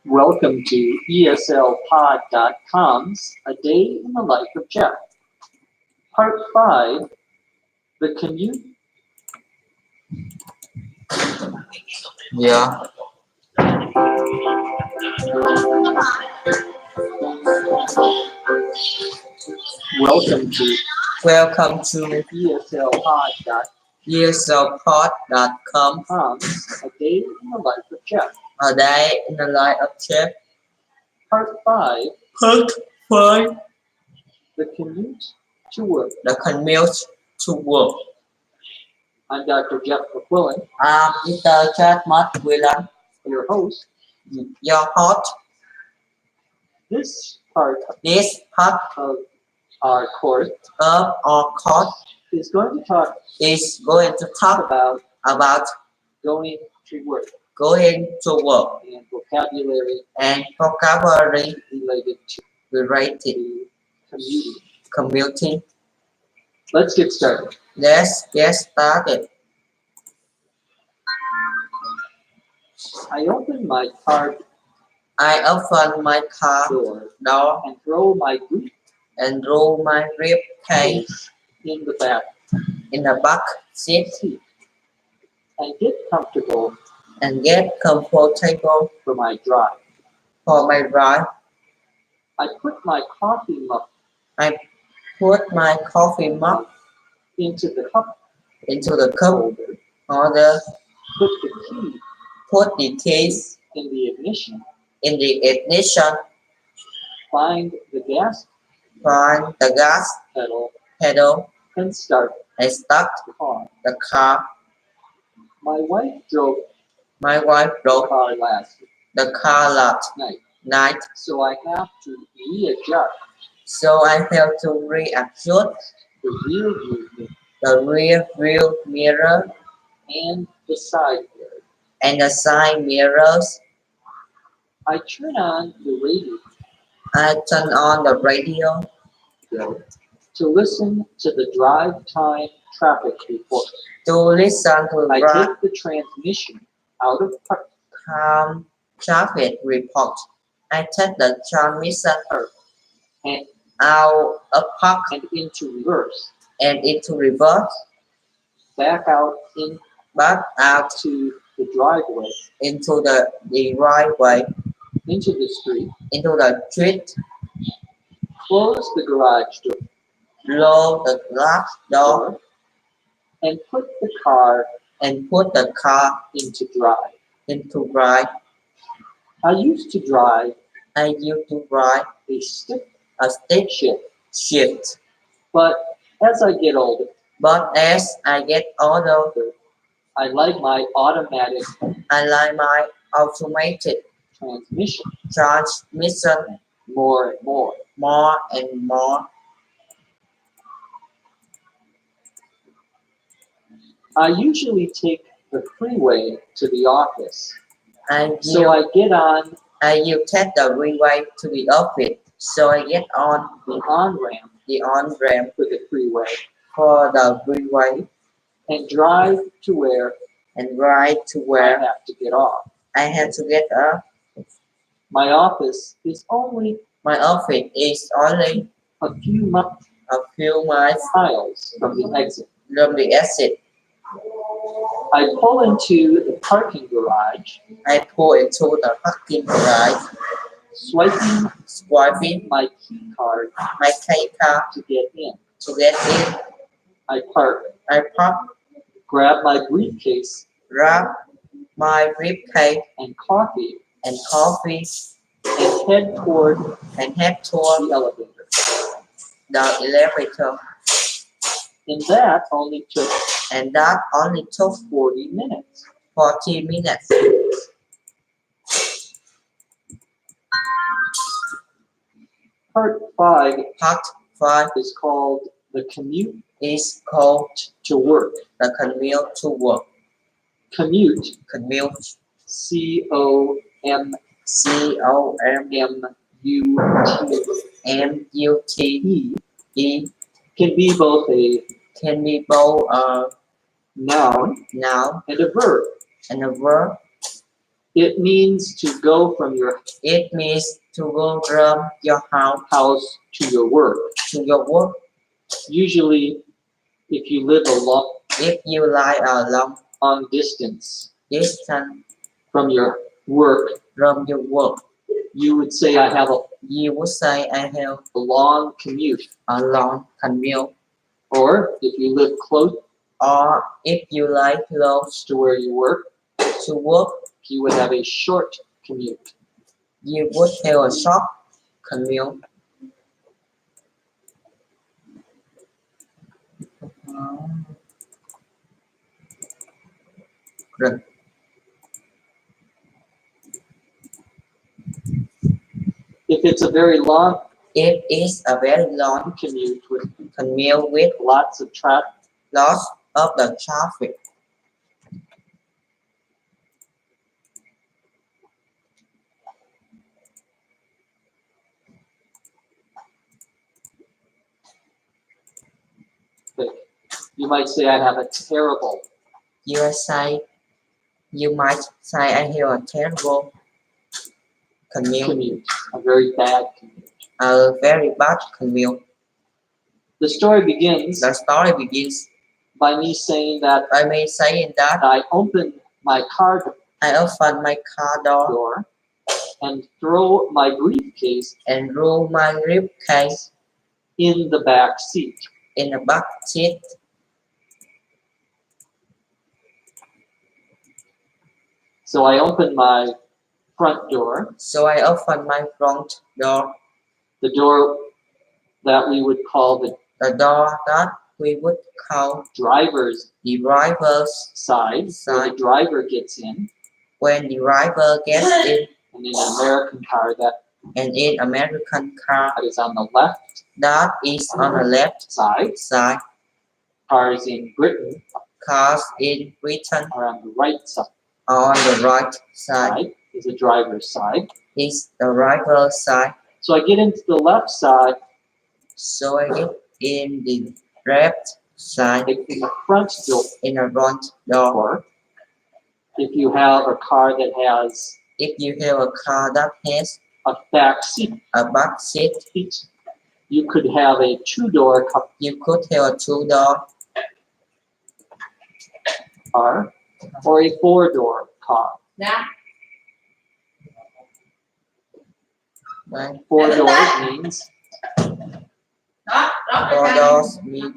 Welcome to ESLPod.com's A Day in the Life of Jeff. Part 5, The Commute. Yeah. Welcome to Welcome to ESLPod.com's ESLPod.com. A Day in the Life of Jeff. A day in the life of Jeff. Part 5, Part 5. The Commute to Work. The commute to work. I'm Dr. Jeff McQuillan, I'm Mr. Chad McQuillan, your host. your host. This part This part of our course of our course is going to talk is going to talk about going to work going to work and vocabulary and vocabulary related related to commuting. commuting. Let's get started. Let's get started. I open my car I open my car door door and throw my briefcase and roll my briefcase in the back in the back seat seat and get comfortable and get comfortable for my drive. for my ride. I put my coffee mug I put my coffee mug into the cup into the cup holder, holder, put the keys put the keys in the ignition, in the ignition, find the gas find the gas pedal, and start and start the car. the car. My wife drove My wife the drove car last the car last night, night, so I have to readjust so I have to readjust the rear view the rear view mirror and the side mirror. and the side mirrors. I turn on the radio I turn on the radio to listen to the drive time traffic report. to listen to I the take the transmission out of park traffic report. I take the transmission and, out of park and into reverse, and into reverse, back out back out to the driveway, into the right way, into the street, into the street, close the garage door, close the glass door, and put the car and put the car into drive. into drive. I used to drive I used to drive a stick a stick shift, but as I get older, but as I get older, I like my automatic I like my automated transmission more and more. more and more. I usually take the freeway to the office, so I I get on you take the freeway to the office, so I get on the on-ramp for for the freeway for the freeway and drive to where and ride to I where have to get off. I have to get off. My office is only My office is only a few a few miles miles from the exit. from the exit. I pull into the parking garage, I pull into the parking garage, swiping my key card my key card to get in. to get in. I park, I park, grab my briefcase grab my briefcase and coffee, and coffee, and head toward and head toward the elevator. the elevator. And that only took And that only took 40 minutes. 40 minutes. Part 5 Part 5 is called The Commute is called to Work. the commute to work. Commute, Commute, C-O-M-M-U-T-E, C-O-M-M-U-T-E can be both a can be both a noun, noun, and a verb. and a verb. It means to go from your It means to go from your house to your work. to your work. Usually, if you live If you lie a long distance distance from your work, from your work, you would say, I have you would say I have a long commute. a long commute. Or if you live close Or if you lie close to where you work, to work, you would have a short commute. you would have a short commute. Good. If it's a very long It is a very long commute with commute with lots of traffic, lots of the traffic. you might say, I have a terrible You might say I have a terrible commute, a very bad commute. a very bad commute. The story begins The story begins by me saying that by me saying that I open my car I open my car door and throw my briefcase and roll my briefcase in the back seat. in the back seat. So I open my front door, So I open my front door, the door that we would call the the door that we would call driver's the driver's side, where the driver gets in, when the driver gets in, and in an American car and in American car that is on the left that is on the left side. side. Cars in Britain Cars in Britain are on the right side. on the right side Is the driver's side. is the driver's side. So I get into the left side, So I get in the left side in the front door. in the front door. Or if you have a car that has If you have a car that has a back seat, a back seat, you could have a two-door you could have a two-door car or a four-door car. right? Four doors means Four doors mean